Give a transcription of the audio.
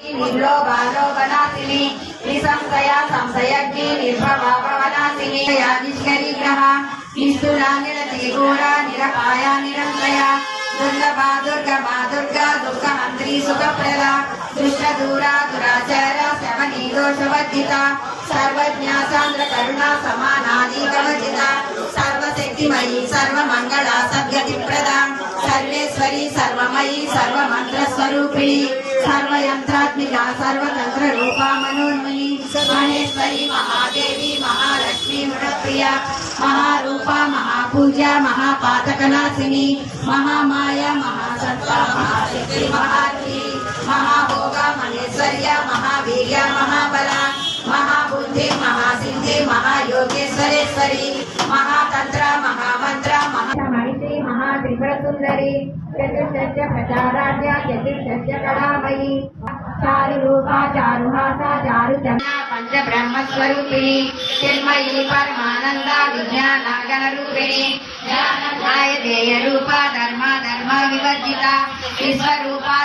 निर्लोभालोभनाशिनी निसंशया संशयज्ञी निर्भवा भवनाशिनी निष्करिग्रह निष्ठुरा निरतिघोरा निरपाया निरंशया दुर्लभा दुर्गमा दुर्गा दुःखहन्त्री सुखप्रदा दुष्टदूरा दुराचारा शमनी दोषवर्जिता सर्वज्ञा सान्द्र करुणा समानादिकवर्जिता सर्वशक्तिमयी सर्वमङ्गला सद्गतिप्रदा सर्वेश्वरी सर्वमयी सर्वमन्त्रस्वरूपिणी सर्वयंत्रात्मिका सर्वतंत्ररूपा मनोन्मयी महेश्वरी महादेवी महालक्ष्मी मुरप्रिया महारूपा महापूज्या महापातकनाशिनी महामाया महासत्ता महाशक्ति महात्मी महाभोगा महेश्वर्या महावीर्या महाबला महाबुद्धि महासिद्धि महायोगेश्वरेश्वरी महातंत्र महामंत्र महामहिषी महात्रिपुरसुंदरी चतुर्दश प्रचाराध्या चतुर्दश कलामयी चारुरूपा चारुहासा चारुचंद्रा पंच ब्रह्मस्वरूपिणी चिन्मयी परमानंदा विज्ञानागणरूपिणी ज्ञानदाय देय रूपा धर्मा धर्म विवर्जिता विश्वरूपा